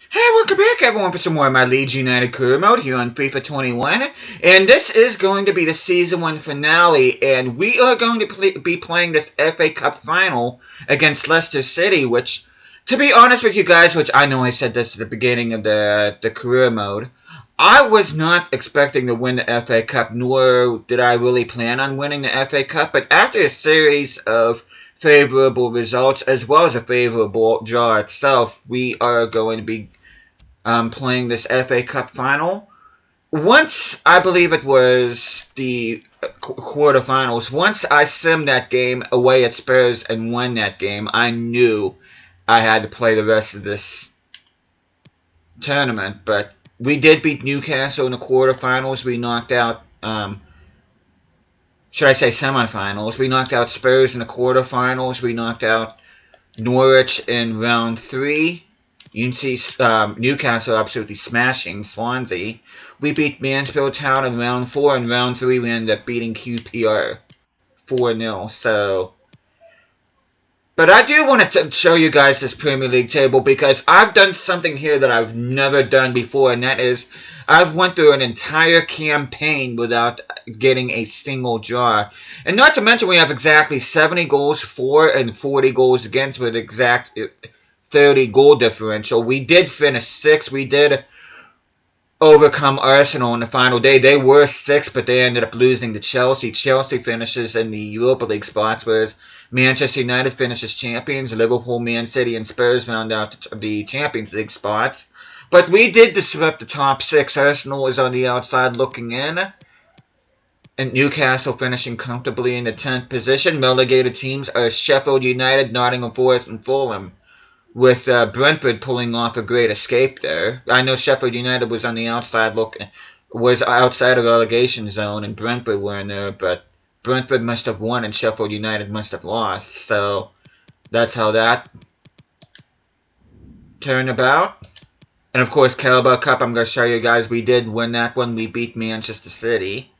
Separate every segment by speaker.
Speaker 1: Hey, welcome back everyone for some more of my Leeds United career mode here on FIFA 21. And this is going to be the Season 1 finale, and we are going to be playing this FA Cup final against Leicester City, which, to be honest with you guys, which I know I said this at the beginning of the career mode, I was not expecting to win the FA Cup, nor did I really plan on winning the FA Cup, but after a series of favorable results, as well as a favorable draw itself, we are going to be playing this FA Cup final. Once, I believe it was the quarterfinals, once I simmed that game away at Spurs and won that game, I knew I had to play the rest of this tournament. But we did beat Newcastle in the quarterfinals. We knocked out, should I say semifinals. We knocked out Spurs in the quarterfinals. We knocked out Norwich in round 3. You can see Newcastle absolutely smashing Swansea. We beat Mansfield Town in round 4. In round 3, we ended up beating QPR 4-0. So, but I do want to show you guys this Premier League table because I've done something here that I've never done before, and that is I've went through an entire campaign without getting a single draw. And not to mention we have exactly 70 goals for and 40 goals against with exact 30 goal differential. We did finish 6th. We did overcome Arsenal on the final day. They were 6th, but they ended up losing to Chelsea. Chelsea finishes in the Europa League spots, whereas Manchester United finishes champions. Liverpool, Man City, and Spurs round out the Champions League spots. But we did disrupt the top 6. Arsenal is on the outside looking in, and Newcastle finishing comfortably in the 10th position. Relegated teams are Sheffield United, Nottingham Forest, and Fulham, with Brentford pulling off a great escape there. I know Sheffield United was on the outside was outside of relegation zone, and Brentford were in there, but Brentford must have won and Sheffield United must have lost. So that's how that turned about. And of course, Carabao Cup, I'm going to show you guys, we did win that one. We beat Manchester City.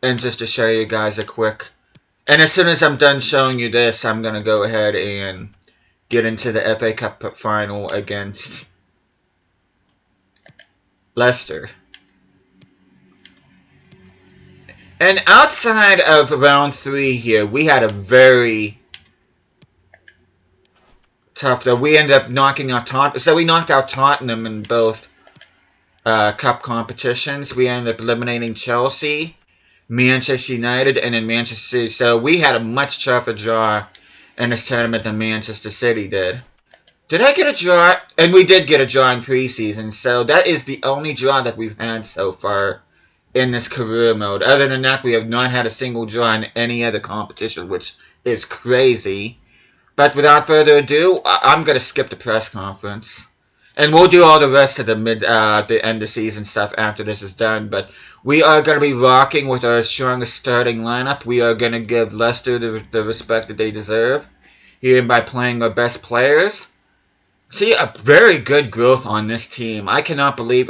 Speaker 1: And just to show you guys a quick... And as soon as I'm done showing you this, I'm going to go ahead and get into the FA Cup final against Leicester. And outside of round 3 here, we had a very tough, though. We ended up knocking out Tottenham. So we knocked out Tottenham in both cup competitions. We ended up eliminating Chelsea, Manchester United, and then Manchester City. So we had a much tougher draw in this tournament than Manchester City did. Did I get a draw? And we did get a draw in preseason, so that is the only draw that we've had so far in this career mode. Other than that, we have not had a single draw in any other competition, which is crazy. But without further ado, I'm going to skip the press conference. And we'll do all the rest of the end of season stuff after this is done. But we are going to be rocking with our strongest starting lineup. We are going to give Leicester the respect that they deserve here by playing our best players. See, a very good growth on this team. I cannot believe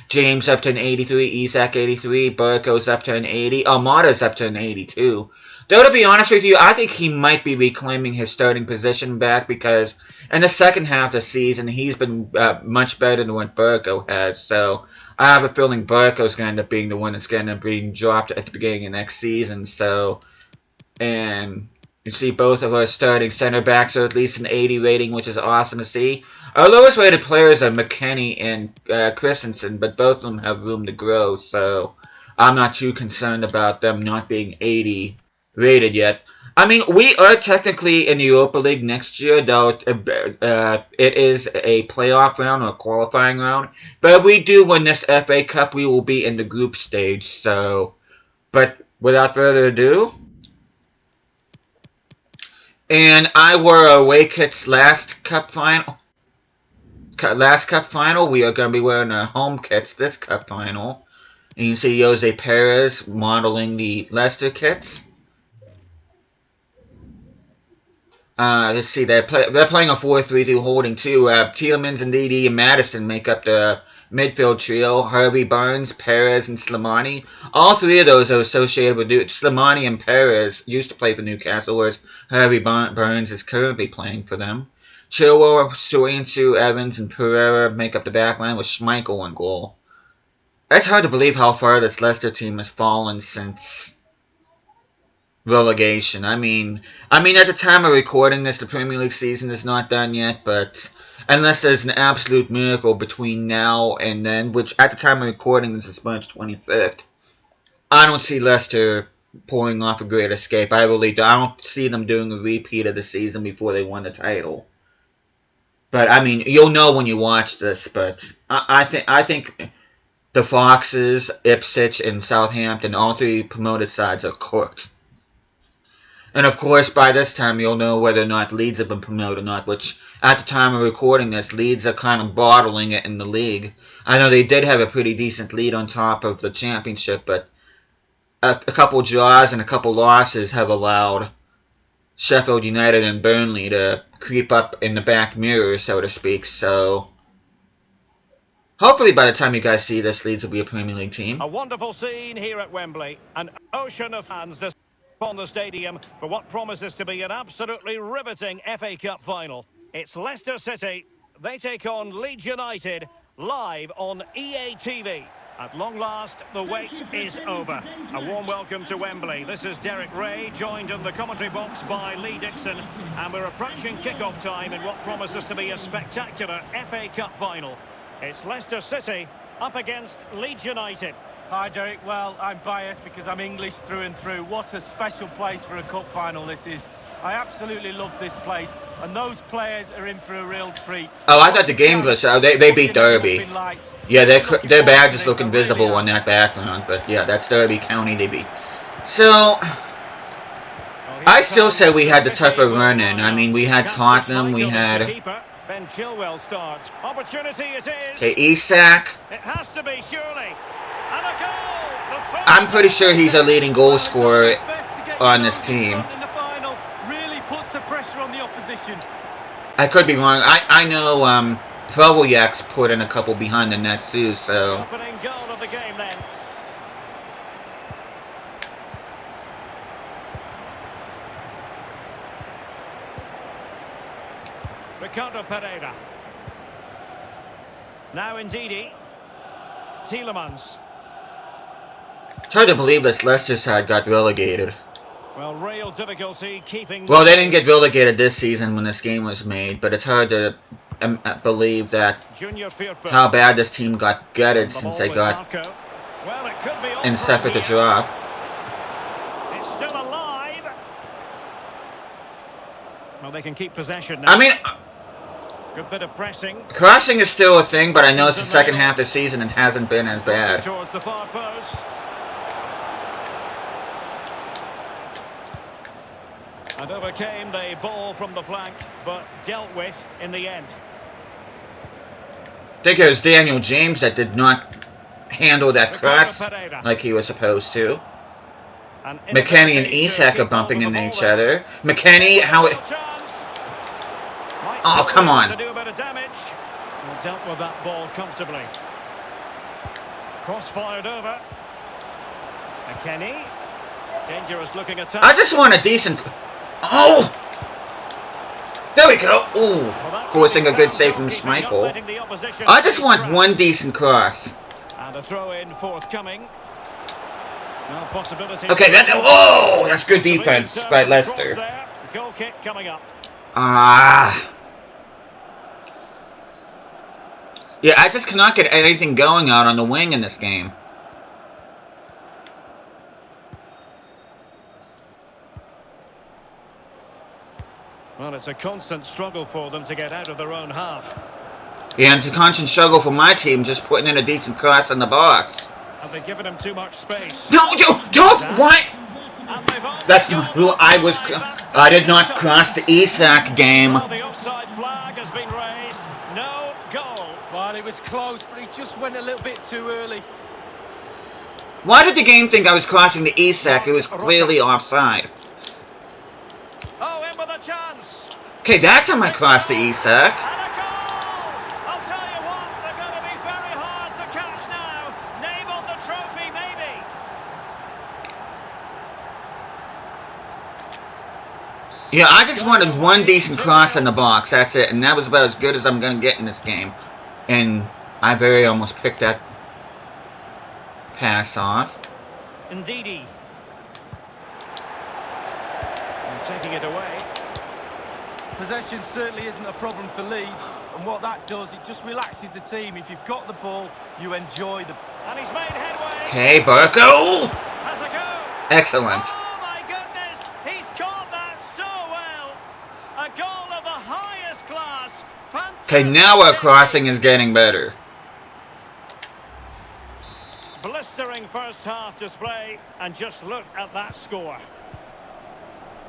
Speaker 1: James up to an 83, Isak 83, Barco's up to an 80, Almada's up to an 82. Though, to be honest with you, I think he might be reclaiming his starting position back because in the second half of the season, he's been much better than what Barco has. So I have a feeling Barco's going to end up being the one that's going to be dropped at the beginning of next season. So, and you see both of our starting center backs are at least an 80 rating, which is awesome to see. Our lowest rated players are McKennie and Christensen, but both of them have room to grow. So I'm not too concerned about them not being 80 rated yet. I mean, we are technically in the Europa League next year, though it is a playoff round or a qualifying round. But if we do win this FA Cup, we will be in the group stage. So, but without further ado, and I wore away kits last cup final. We are going to be wearing our home kits this cup final. And you can see Jose Perez modeling the Leicester kits. Let's see, they're playing a 4-3-3 holding too. Tielemans and Didi and Maddison make up the midfield trio. Harvey Barnes, Perez, and Slimani. All three of those are associated with Slimani and Perez used to play for Newcastle, whereas Harvey Barnes is currently playing for them. Chilwell, Soyuncu, Evans, and Pereira make up the back line with Schmeichel on goal. It's hard to believe how far this Leicester team has fallen since relegation. I mean, at the time of recording this, the Premier League season is not done yet, but unless there's an absolute miracle between now and then, which at the time of recording this is March 25th, I don't see Leicester pulling off a great escape. I really do. I don't see them doing a repeat of the season before they won the title. But I mean, you'll know when you watch this. But I think the Foxes, Ipswich, and Southampton, all three promoted sides, are cooked. And of course, by this time, you'll know whether or not Leeds have been promoted or not, which, at the time of recording this, Leeds are kind of bottling it in the league. I know they did have a pretty decent lead on top of the championship, but a couple draws and a couple losses have allowed Sheffield United and Burnley to creep up in the back mirror, so to speak, so hopefully by the time you guys see this, Leeds will be a Premier League team.
Speaker 2: A wonderful scene here at Wembley. An ocean of fans on the stadium for what promises to be an absolutely riveting FA Cup final. It's Leicester City. They take on Leeds United live on EA TV. At long last, the wait is over. A warm welcome to Wembley. This is Derek Ray, joined in the commentary box by Lee Dixon. And we're approaching kick-off time in what promises to be a spectacular FA Cup final. It's Leicester City up against Leeds United.
Speaker 3: Hi Derek, well I'm biased because I'm English through and through. What a special place for a cup final this is. I absolutely love this place and those players are in for a real treat.
Speaker 1: Oh, I thought the game glitched out. They beat Derby. Yeah, their badges look invisible on that background, but yeah, that's Derby County they beat. So, I still say we had the tougher run-in. I mean, we had Tottenham, we had...
Speaker 2: Ben Chilwell starts. Opportunity it is.
Speaker 1: Okay, Isak.
Speaker 2: It has to be, surely. And a goal.
Speaker 1: I'm pretty sure he's our leading goal scorer on this team.
Speaker 3: Really puts the pressure on the opposition.
Speaker 1: I could be wrong. I know Provoyak's put in a couple behind the net too, so...
Speaker 2: Opening goal of the game then. Ricardo Pereira. Now Ndidi. Tielemans.
Speaker 1: It's hard to believe this Leicester side got relegated.
Speaker 2: Well, real difficulty keeping...
Speaker 1: Well, they didn't get relegated this season when this game was made, but it's hard to believe that how bad this team got gutted since they got in Seffer to drop.
Speaker 2: It's still alive. Well, they can keep possession now.
Speaker 1: I mean...
Speaker 2: Good bit of pressing.
Speaker 1: Crossing is still a thing, but I know it's the second half of the season and hasn't been as bad.
Speaker 2: Towards the far post. And overcame the ball from the flank, but dealt with in the end.
Speaker 1: I think it was Daniel James that did not handle that cross like he was supposed to. McKennie and Isak are bumping into each other. McKennie, how it... Oh, come on.
Speaker 2: To do a bit of damage. Well, dealt with that ball comfortably. Cross fired over. McKennie. Dangerous looking attack.
Speaker 1: I just want a decent... Oh! There we go. Ooh. Forcing a good save from Schmeichel. I just want one decent cross.
Speaker 2: And a throw in forthcoming. No possibility.
Speaker 1: Okay, oh, that's good defense by Leicester.
Speaker 2: Goal kick coming up.
Speaker 1: Yeah, I just cannot get anything going out on the wing in this game.
Speaker 2: Well, it's a constant struggle for them to get out of their own half.
Speaker 1: Yeah, and it's a constant struggle for my team just putting in a decent cross in the box.
Speaker 2: Have they given him too much space?
Speaker 1: No, don't! What? That's not who I was... I did not cross the Isak game.
Speaker 2: Well, the offside flag has been raised. No goal.
Speaker 3: Well, it was close, but he just went a little bit too early.
Speaker 1: Why did the game think I was crossing the Isak? It was clearly offside.
Speaker 2: Oh, in with a chance.
Speaker 1: Okay, that time I crossed the Isak.
Speaker 2: And a goal! I'll tell you what, they're going to be very hard to catch now. Name on the trophy, maybe.
Speaker 1: Yeah, I just wanted one decent cross in the box. That's it. And that was about as good as I'm going to get in this game. And I very almost picked that pass off.
Speaker 2: Ndidi. And taking it away.
Speaker 3: Possession certainly isn't a problem for Leeds, and what that does, it just relaxes the team. If you've got the ball, you enjoy the...
Speaker 2: And he's made headway.
Speaker 1: Okay, Barco.
Speaker 2: Has a go.
Speaker 1: Excellent.
Speaker 2: Oh my goodness, he's caught that so well. A goal of the highest class.
Speaker 1: Okay, now our crossing is getting better.
Speaker 2: Blistering first half display, and just look at that score.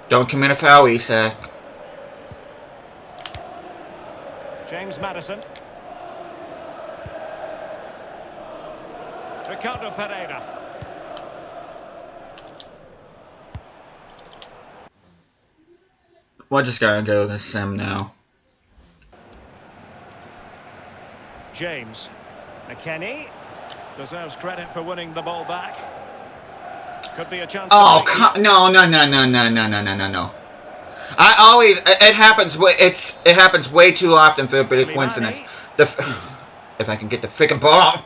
Speaker 1: Don't commit a foul, Isak.
Speaker 2: James Maddison. Ricardo Pereira.
Speaker 1: We're just gonna go to sim now.
Speaker 2: James. McKennie. Deserves credit for winning the ball back. Could be a chance.
Speaker 1: Oh, no. I always it happens. It happens way too often for a bit of coincidence. If I can get the freaking ball,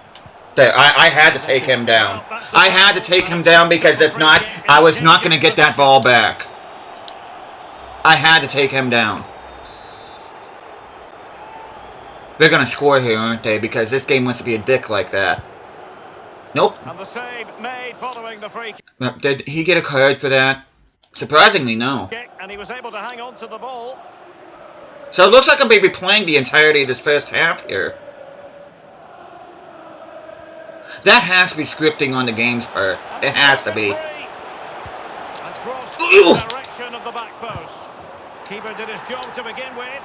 Speaker 1: there. I had to take him down. I had to take him down because if not, I was not going to get that ball back. I had to take him down. They're going to score here, aren't they? Because this game wants to be a dick like that. Nope.
Speaker 2: And the save made following the free
Speaker 1: kick. Did he get a card for that? Surprisingly, no.
Speaker 2: And he was able to hang on to the ball.
Speaker 1: So it looks like I'm going to be playing the entirety of this first half here. That has to be scripting on the game's part. It has to be.
Speaker 2: And crossed in the direction of the back post. Keeper did his job to begin with.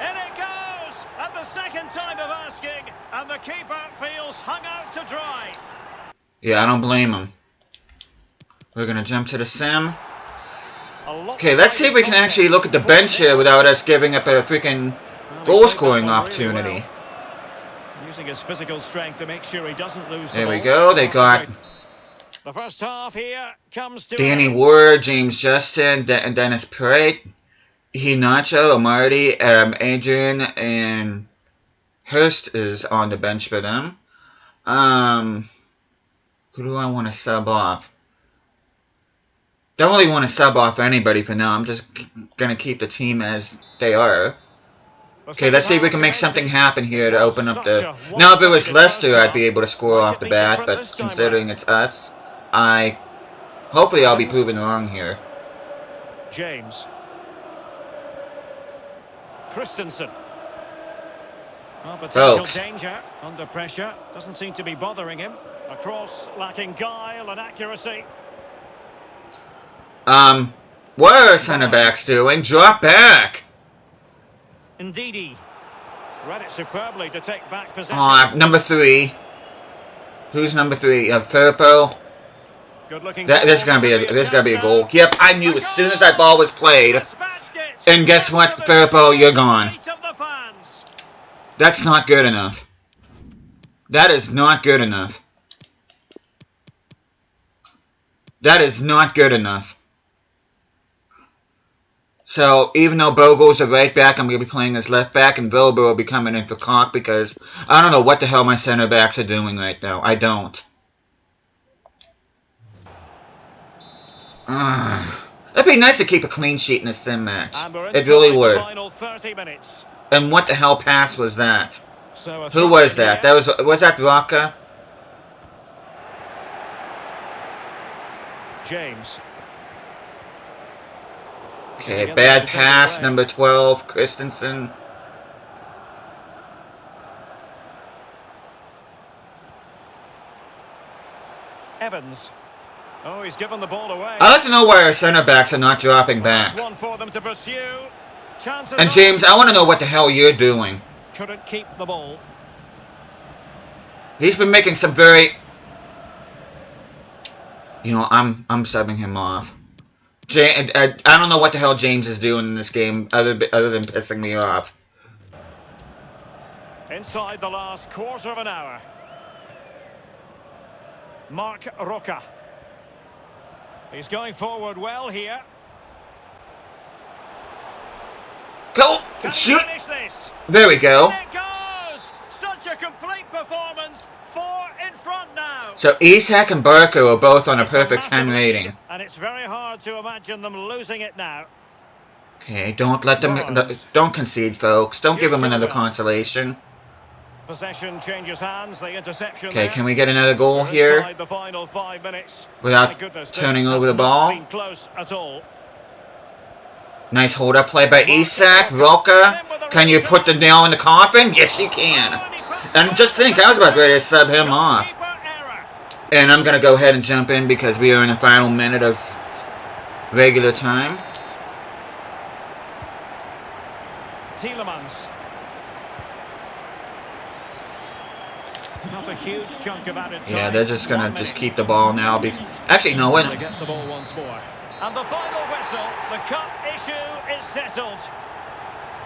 Speaker 2: In it goes! At the second time of asking, and the keeper feels hung out to dry.
Speaker 1: Yeah, I don't blame him. We're going to jump to the sim. Okay, let's see if we can actually look at the bench here without us giving up a freaking goal-scoring opportunity.
Speaker 2: Using his physical strength to make sure he doesn't lose the
Speaker 1: There we
Speaker 2: ball.
Speaker 1: go. They got
Speaker 2: the first half here comes to
Speaker 1: Danny Ward, James Justin, and Dennis Pratt, Hinacho, Amarty, Adrian, and Hurst is on the bench for them. Who do I want to sub off? Don't really want to sub off anybody for now. I'm just going to keep the team as they are. Okay, let's see if we can make something happen here to open up the... Now, if it was Leicester, I'd be able to score off the bat, but considering it's us, hopefully I'll be proven wrong here.
Speaker 2: James. Christensen. Oh, potential danger under pressure. Doesn't seem to be bothering him. A cross lacking guile and accuracy.
Speaker 1: What are our centre backs doing? Drop back!
Speaker 2: Ndidi. Read it superbly to take back possession.
Speaker 1: Number 3. Who's number 3? Firpo.
Speaker 2: Good looking.
Speaker 1: There's gonna be a goal. Yep, I knew as soon as that ball was played. And guess what, Firpo, you're gone. That's not good enough. That is not good enough. That is not good enough. So, even though Bogle's a right back, I'm going to be playing as left back, and Wilbur will be coming in for Cock because I don't know what the hell my center backs are doing right now. I don't. It'd be nice to keep a clean sheet in a sim match. It really would. And what the hell pass was that? Who was that? Was that Rocca?
Speaker 2: James.
Speaker 1: Okay, bad pass, number 12, Christensen.
Speaker 2: Evans. Oh, he's given the ball away.
Speaker 1: I'd like to know why our centre backs are not dropping back.
Speaker 2: One for them to pursue.
Speaker 1: And James, I want to know what the hell you're doing.
Speaker 2: Couldn't keep the ball.
Speaker 1: He's been making some very... You know, I'm subbing him off. I don't know what the hell James is doing in this game other than pissing me off.
Speaker 2: Inside the last quarter of an hour. Mark Roca. He's going forward well here.
Speaker 1: Go!
Speaker 2: Can he
Speaker 1: Shoot!
Speaker 2: finish this?
Speaker 1: There we go.
Speaker 2: In it goes! Such a complete performance. 4 in front now.
Speaker 1: So Isak and Barco are both on a
Speaker 2: It's
Speaker 1: perfect
Speaker 2: massive
Speaker 1: 10
Speaker 2: lead,
Speaker 1: rating.
Speaker 2: and it's very hard to imagine them losing it now.
Speaker 1: Okay, don't let them...
Speaker 2: Barnes.
Speaker 1: Don't concede, folks. Don't give
Speaker 2: Here's
Speaker 1: them another
Speaker 2: Chilwell.
Speaker 1: consolation.
Speaker 2: Possession changes hands, the interception
Speaker 1: Okay,
Speaker 2: there.
Speaker 1: can we get another goal
Speaker 2: We're
Speaker 1: here
Speaker 2: inside the final 5 minutes. My
Speaker 1: without
Speaker 2: goodness, this
Speaker 1: turning over
Speaker 2: has
Speaker 1: the
Speaker 2: not
Speaker 1: ball?
Speaker 2: been close at all.
Speaker 1: Nice hold-up play by
Speaker 2: Mark
Speaker 1: Isak.
Speaker 2: Walker.
Speaker 1: Roca,
Speaker 2: And in with a
Speaker 1: can
Speaker 2: real
Speaker 1: you put the
Speaker 2: chance.
Speaker 1: nail in the coffin? Yes, you can.
Speaker 2: Oh, and he puts
Speaker 1: And
Speaker 2: it
Speaker 1: just
Speaker 2: back.
Speaker 1: think, I was about ready to sub him off.
Speaker 2: Goalkeeper error.
Speaker 1: And I'm going to go ahead and jump in because we are in the final minute of regular time.
Speaker 2: Tielemans. Not a huge chunk of added time.
Speaker 1: Yeah, they're just going
Speaker 2: 1
Speaker 1: to just
Speaker 2: minute.
Speaker 1: keep the ball now. Actually, no,
Speaker 2: They
Speaker 1: wait.
Speaker 2: get the ball once more. And the final whistle, the cup issue is settled.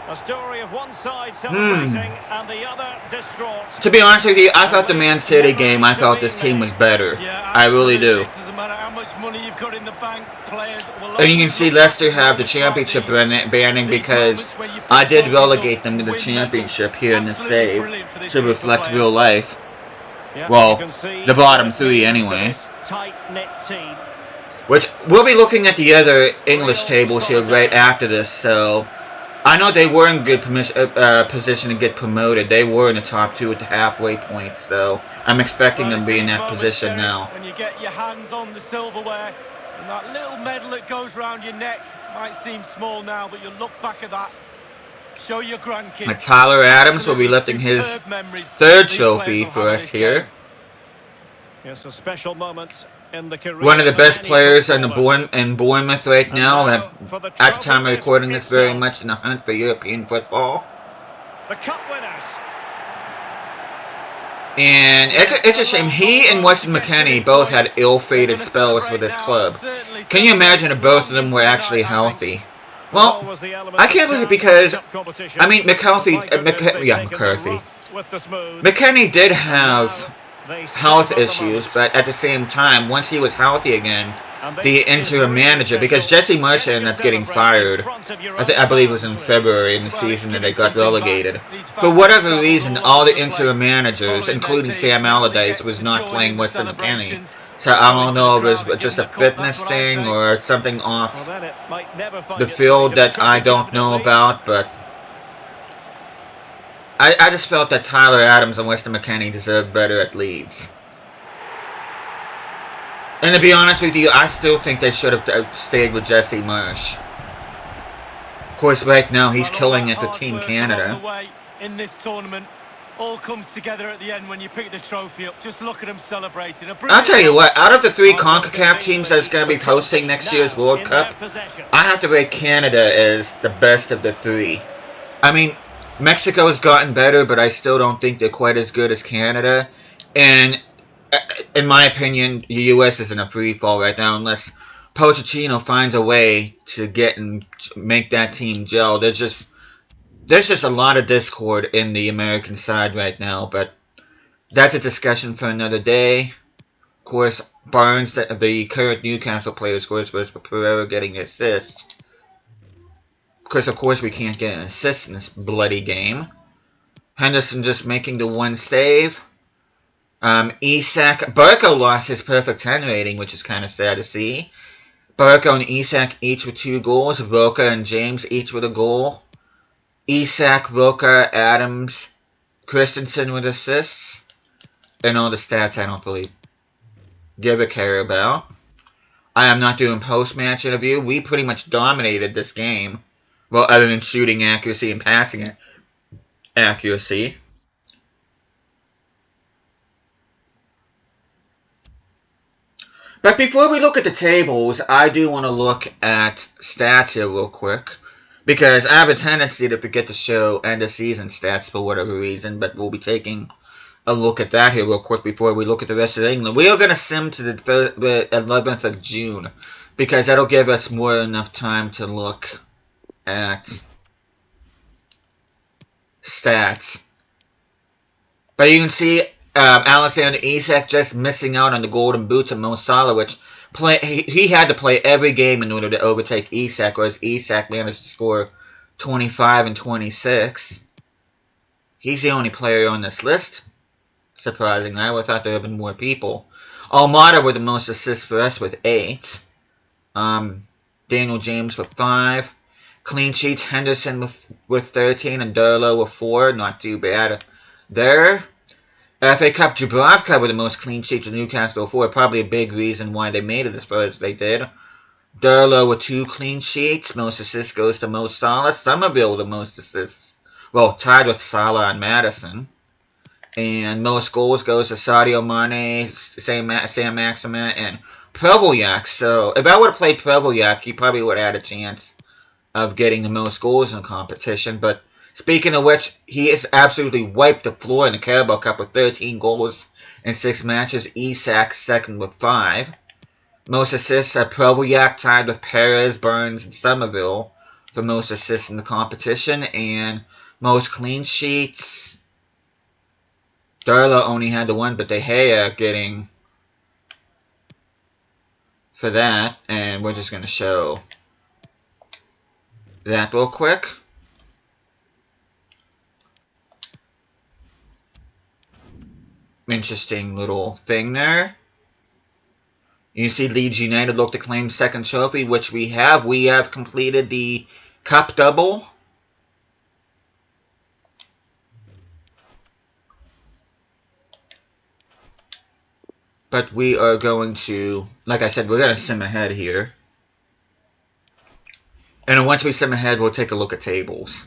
Speaker 2: A story of one side celebrating and the other distraught.
Speaker 1: To be honest with you, I felt the Man City game, I felt this team was better.
Speaker 3: Yeah,
Speaker 1: I really do.
Speaker 3: It doesn't matter how much money you've got in the bank, players will
Speaker 1: And you can see Leicester have the championship banning because I did relegate them to the championship here in the save to reflect real life.
Speaker 2: Yeah,
Speaker 1: Well,
Speaker 2: you can see
Speaker 1: the bottom
Speaker 2: what it
Speaker 1: three
Speaker 2: means to
Speaker 1: anyway.
Speaker 2: this tight-knit team.
Speaker 1: Which, we'll be looking at the other English tables here right after this, so... I know they were in good position to get promoted. They were in the top 2 at the halfway point, so I'm expecting them to be in that position now.
Speaker 3: When you get your hands on the silverware, and that little medal that goes around your neck might seem small now, but you'll look back at that. Show your grandkids.
Speaker 1: Like Tyler Adams will be lifting his third trophy for us here.
Speaker 2: Yes, a special moment in the career.
Speaker 1: One of the best players in Bournemouth right now. At the time of recording this, very much in the hunt for European football.
Speaker 2: The cup winners.
Speaker 1: And it's a shame. He and Weston McKennie both had ill-fated spells for this club. Can you imagine if both of them were actually healthy? Well, I can't believe it because, I mean, McCarthy. McKennie did have health issues, but at the same time, once he was healthy again, the interim manager, because Jesse Marsh ended up getting fired, I believe it was in February in the season that they got relegated. For whatever reason, all the interim managers, including Sam Allardyce, was not playing Weston McKennie. So I don't know if it was just a fitness thing or something off the field that I don't know about, but I just felt that Tyler Adams and Weston McKennie deserved better at Leeds. And to be honest with you, I still think they should have stayed with Jesse Marsh. Of course, right now he's killing it with Team Canada.
Speaker 3: In this tournament, all comes together at the end when you pick the trophy up. Just look at them celebrating.
Speaker 1: I'll tell you what, out of the 3 CONCACAF teams that's going to be hosting next year's World Cup, I have to rate Canada as the best of the 3. I mean, Mexico has gotten better, but I still don't think they're quite as good as Canada. And in my opinion, the U.S. is in a free fall right now unless Pochettino finds a way to get and make that team gel. There's just a lot of discord in the American side right now, but that's a discussion for another day. Of course, Barnes, the current Newcastle player, scores for Pereira getting an assist. Of course, we can't get an assist in this bloody game. Henderson just making the one save. Barco lost his perfect 10 rating, which is kind of sad to see. Barco and Isak each with 2 goals. Roca and James each with a goal. Isak, Roca, Adams, Christensen with assists. And all the stats I don't really give a care about. I am not doing post-match interview. We pretty much dominated this game. Well, other than shooting accuracy and passing accuracy. But before we look at the tables, I do want to look at stats here real quick. Because I have a tendency to forget to show end of season stats for whatever reason. But we'll be taking a look at that here real quick before we look at the rest of England. We are going to sim to the 11th of June. Because that'll give us more than enough time to look at stats. But you can see Alexander Isak just missing out on the golden boot of Mo Salah, which he had to play every game in order to overtake Isak, whereas Isak managed to score 25 and 26. He's the only player on this list. Surprisingly, I would have thought there would have been more people. Almada with the most assists for us with 8. Daniel James with 5. Clean sheets, Henderson with 13 and Durlow with 4. Not too bad there. FA Cup, Dubravka with the most clean sheets with Newcastle 4. Probably a big reason why they made it as far as they did. Durlow with 2 clean sheets. Most assists goes to Mo Salah. Somerville with the most assists. Well, tied with Salah and Maddison. And most goals goes to Sadio Mane, Sam Maximin, and Prevolyak. So if I would have played Prevolyak, he probably would have had a chance of getting the most goals in the competition. But speaking of which, he has absolutely wiped the floor in the Carabao Cup with 13 goals in 6 matches. Isak second with 5. Most assists are Prevolyak, tied with Perez, Burns, and Somerville for most assists in the competition. And most clean sheets, Darla only had the one, but De Gea getting for that. And we're just going to show that real quick. Interesting little thing there. You see Leeds United look to claim second trophy, which we have. We have completed the cup double. But we are going to, like I said, we're going to sim ahead here. And then once we sim ahead, we'll take a look at tables.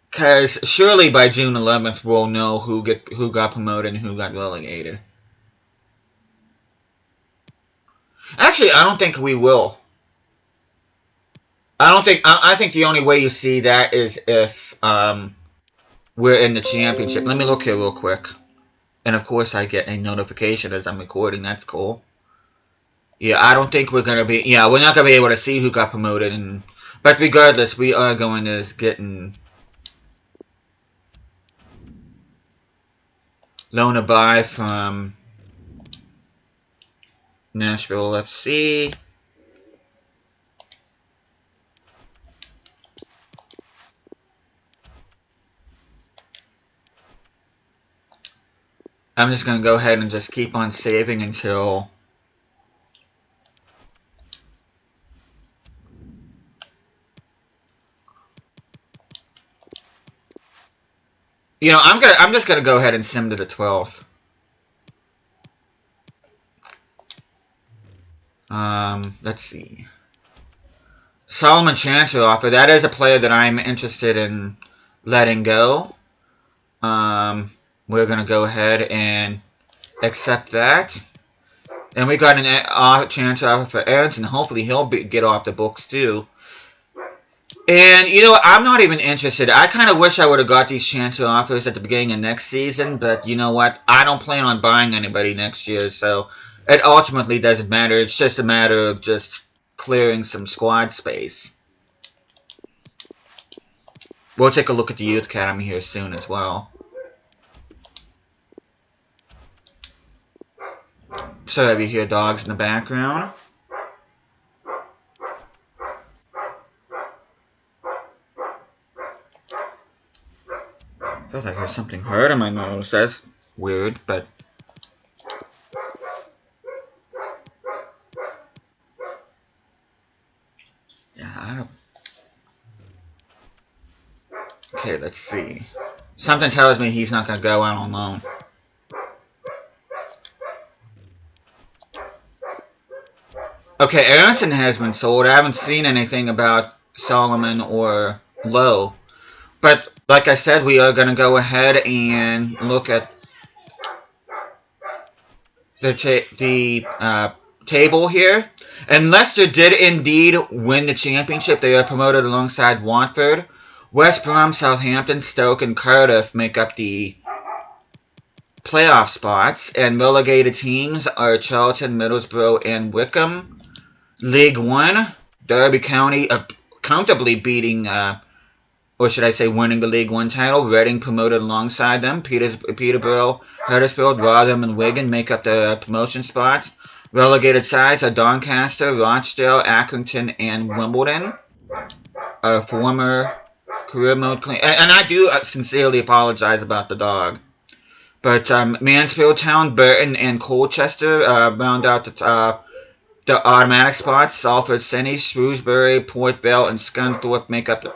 Speaker 1: Because surely by June 11th, we'll know who got promoted and who got relegated. Actually, I don't think we will. I think the only way you see that is if we're in the championship. Let me look here real quick. And of course I get a notification as I'm recording. That's cool. Yeah, I don't think we're going to be... Yeah, we're not going to be able to see who got promoted. But regardless, we are going to get in... loan a buy from Nashville FC. I'm just going to go ahead and just keep on saving until... You know, I'm just gonna go ahead and sim to the 12th. Let's see. Solomon transfer offer. That is a player that I'm interested in letting go. We're gonna go ahead and accept that. And we got an transfer offer for Aronson. Hopefully he'll get off the books too. And, you know, I'm not even interested. I kind of wish I would have got these transfer offers at the beginning of next season. But, you know what? I don't plan on buying anybody next year. So, it ultimately doesn't matter. It's just a matter of just clearing some squad space. We'll take a look at the Youth Academy here soon as well. So, if you hear dogs in the background... I felt like there's something hurt in my nose. That's weird, but... Yeah, I don't... Okay, let's see. Something tells me he's not going to go out on loan. Okay, Aronson has been sold. I haven't seen anything about Solomon or Lowe. But, like I said, we are going to go ahead and look at the table here. And Leicester did indeed win the championship. They are promoted alongside Watford. West Brom, Southampton, Stoke, and Cardiff make up the playoff spots. And relegated teams are Charlton, Middlesbrough, and Wickham. League One, Derby County comfortably beating... or should I say winning the League One title. Reading promoted alongside them. Peterborough, Huddersfield, Rotherham, and Wigan make up the promotion spots. Relegated sides are Doncaster, Rochdale, Accrington, and Wimbledon. A former career mode claim. And I do sincerely apologize about the dog. But Mansfield Town, Burton, and Colchester round out the automatic spots. Salford City, Shrewsbury, Port Vale, and Scunthorpe make up the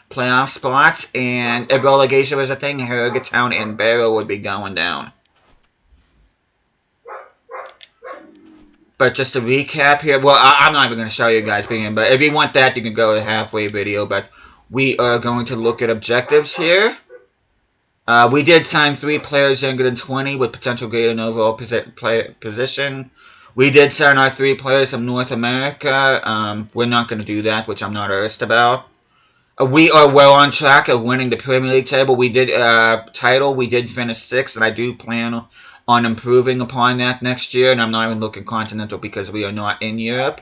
Speaker 1: playoff spots. And if relegation was a thing, Harrogate Town and Barrow would be going down. But just to recap here, well, I'm not even going to show you guys being, but if you want that, you can go to the halfway video. But we are going to look at objectives here. We did sign 3 players younger than 20 with potential greater in overall position. We did sign our 3 players from North America. We're not going to do that, which I'm not earnest about. We are well on track of winning the Premier League title. We did finish 6th, and I do plan on improving upon that next year. And I'm not even looking continental because we are not in Europe.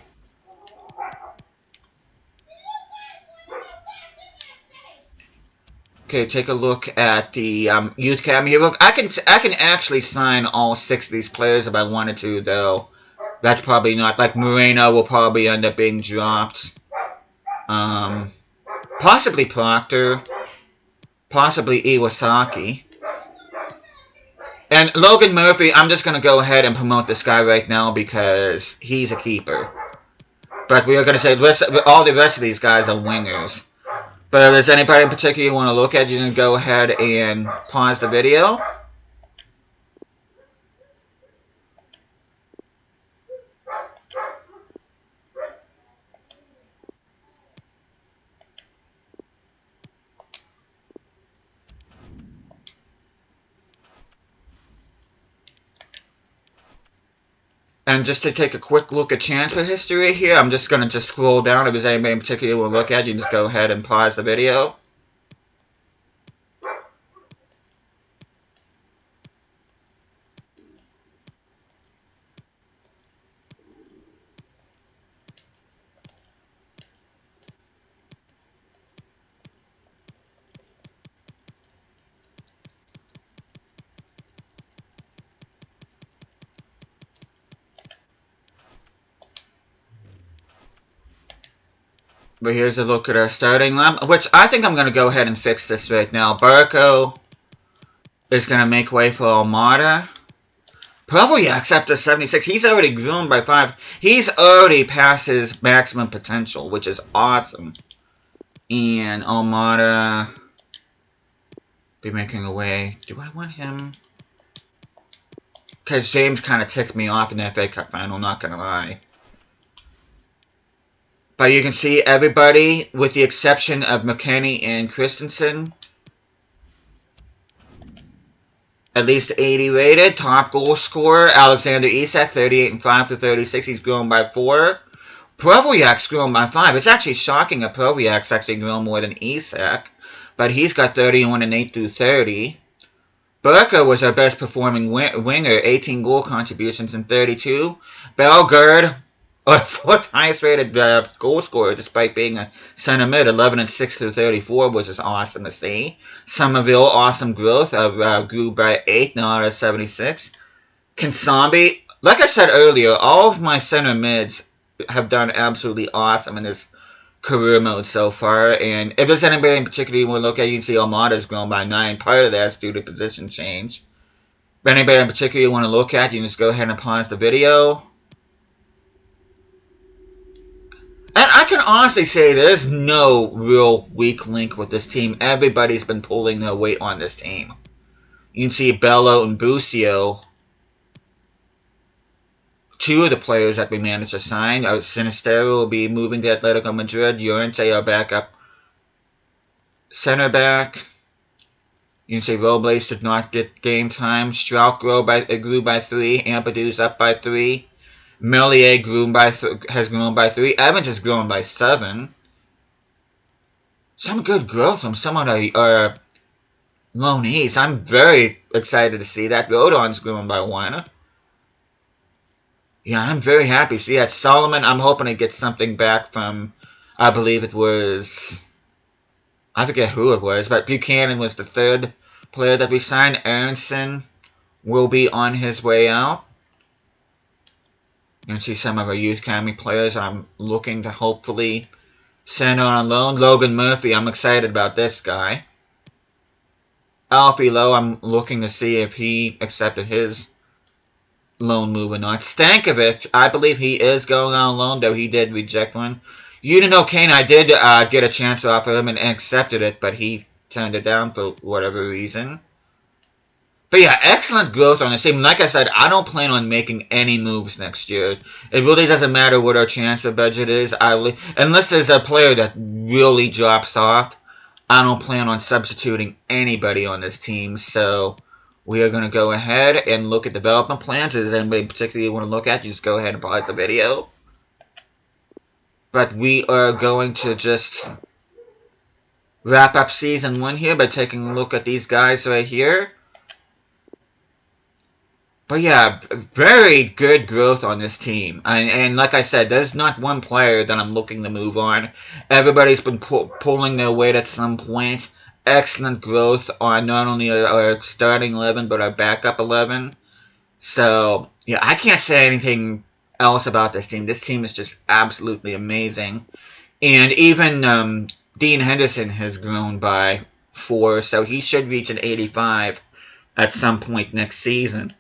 Speaker 1: Okay, take a look at the youth academy here. Look, I can actually sign all 6 of these players if I wanted to, though. That's probably not, like Moreno will probably end up being dropped. Possibly Proctor, possibly Iwasaki. And Logan Murphy, I'm just gonna go ahead and promote this guy right now because he's a keeper. But we are gonna say all the rest of these guys are wingers. But if there's anybody in particular you want to look at, you can go ahead and pause the video. And just to take a quick look at transfer history here, I'm just going to scroll down. If there's anybody in particular you want to look at, you can just go ahead and pause the video. But here's a look at our starting lineup, which I think I'm going to go ahead and fix this right now. Barco is going to make way for Almada. Provoyak's up to 76. He's already grown by 5. He's already past his maximum potential, which is awesome. And Almada be making a way. Do I want him? Because James kind of ticked me off in the FA Cup final, not going to lie. But you can see everybody, with the exception of McKennie and Christensen, at least 80 rated. Top goal scorer, Alexander Isak, 38 and 5 for 36. He's grown by 4. Provoyak's grown by 5. It's actually shocking that Provoyak's actually grown more than Isak. But he's got 31 and 8 through 30. Burka was our best performing winger, 18 goal contributions in 32. Bellegarde, our 4th highest rated goal scorer, despite being a center mid, 11 and 6 through 34, which is awesome to see. Somerville, awesome growth, grew by 8, now at 76. Kinsambi, like I said earlier, all of my center mids have done absolutely awesome in this career mode so far. And if there's anybody in particular you want to look at, you can see Almada's grown by 9. Part of that's due to position change. If anybody in particular you want to look at, you can just go ahead and pause the video. And I can honestly say there's no real weak link with this team. Everybody's been pulling their weight on this team. You can see Bello and Busio, 2 of the players that we managed to sign. Sinistero will be moving to Atletico Madrid. Llorente, our backup center back. You can see Robles did not get game time. Strauch grew by 3. Ampadu's up by 3. Melier has grown by 3. Evans has grown by 7. Some good growth from some of our loanees. I'm very excited to see that. Rodon's grown by 1. Yeah, I'm very happy to see that. Solomon, I'm hoping to get something back from, I believe it was, I forget who it was, but Buchanan was the 3rd player that we signed. Aronson will be on his way out. You can see some of our youth academy players I'm looking to hopefully send on loan. Logan Murphy, I'm excited about this guy. Alfie Lowe, I'm looking to see if he accepted his loan move or not. Stankovic, I believe he is going on loan, though he did reject one. Unit O'Kane, I did get a chance to offer him and accepted it, but he turned it down for whatever reason. But yeah, excellent growth on this team. Like I said, I don't plan on making any moves next year. It really doesn't matter what our transfer budget is. Unless there's a player that really drops off, I don't plan on substituting anybody on this team. So we are going to go ahead and look at development plans. If there's anybody in particular you want to look at, you just go ahead and pause the video. But we are going to just wrap up Season 1 here by taking a look at these guys right here. But yeah, very good growth on this team. And like I said, there's not one player that I'm looking to move on. Everybody's been pulling their weight at some point. Excellent growth on not only our starting 11, but our backup 11. So, yeah, I can't say anything else about this team. This team is just absolutely amazing. And even Dean Henderson has grown by 4, so he should reach an 85 at some point next season.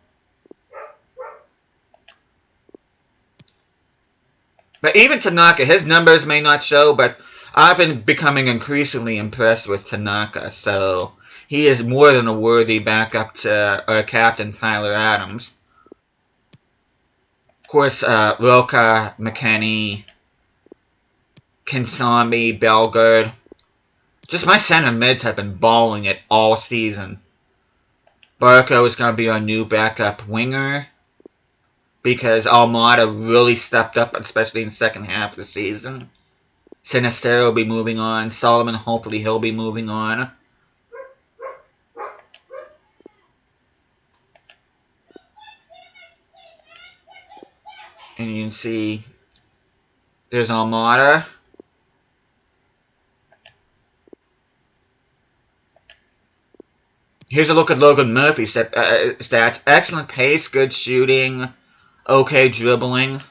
Speaker 1: But even Tanaka, his numbers may not show, but I've been becoming increasingly impressed with Tanaka, so he is more than a worthy backup to our captain, Tyler Adams. Of course, Roca, McKennie, Kinsami, Bellegarde. Just my center mids have been balling it all season. Barco is going to be our new backup winger, because Almada really stepped up, especially in the second half of the season. Sinister will be moving on. Solomon, hopefully he'll be moving on. And you can see there's Almada. Here's a look at Logan Murphy's stats. Excellent pace, good shooting, okay dribbling.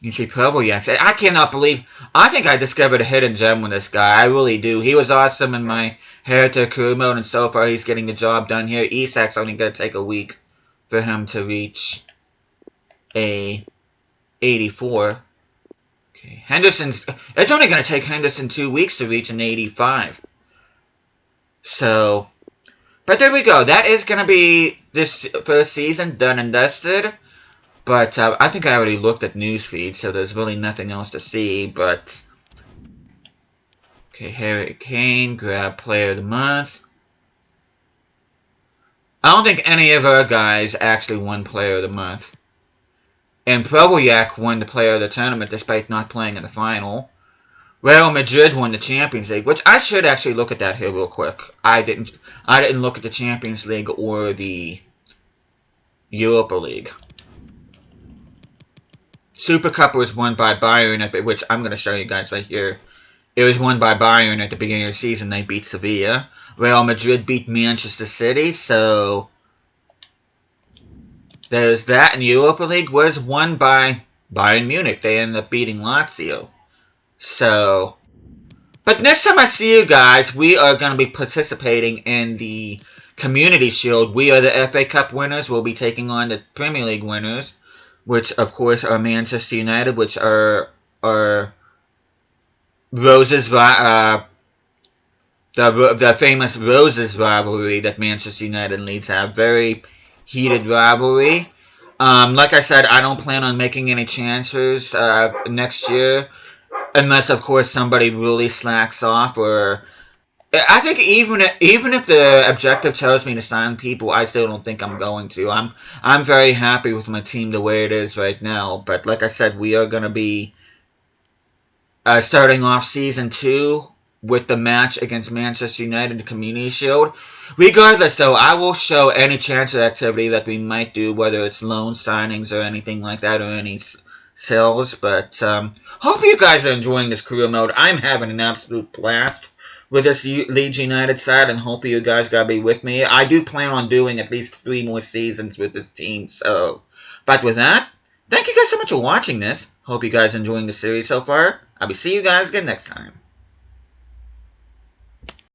Speaker 1: You see Provoyak. I cannot believe... I think I discovered a hidden gem with this guy. I really do. He was awesome in my Heretic crew mode, and so far he's getting the job done here. Isak's only going to take a week for him to reach a 84. Okay, Henderson's... It's only going to take Henderson 2 weeks to reach an 85. So... But there we go. That is going to be this first season done and dusted. But I think I already looked at newsfeed, so there's really nothing else to see. But okay, Harry Kane, grab Player of the Month. I don't think any of our guys actually won Player of the Month. And Provoyak won the Player of the Tournament despite not playing in the final. Real Madrid won the Champions League, which I should actually look at that here real quick. I didn't look at the Champions League or the Europa League. Super Cup was won by Bayern, which I'm going to show you guys right here. It was won by Bayern at the beginning of the season. They beat Sevilla. Real Madrid beat Manchester City, so there's that. And Europa League was won by Bayern Munich. They ended up beating Lazio. So, but next time I see you guys, we are going to be participating in the Community Shield. We are the FA Cup winners. We'll be taking on the Premier League winners, which, of course, are Manchester United, which are Roses, the famous Roses rivalry that Manchester United and Leeds have. Very heated rivalry. Like I said, I don't plan on making any transfers next year, unless, of course, somebody really slacks off, or... I think even if the objective tells me to sign people, I still don't think I'm going to. I'm very happy with my team the way it is right now. But like I said, we are going to be starting off Season 2 with the match against Manchester United, the Community Shield. Regardless, though, I will show any transfer activity that we might do, whether it's loan signings or anything like that, or any sales. But hope you guys are enjoying this career mode. I'm having an absolute blast with this Leeds United side, and hopefully you guys gotta be with me. I do plan on doing at least 3 more seasons with this team, so... But with that, Thank you guys so much for watching this. Hope you guys are enjoying the series so far. I will see you guys again next time.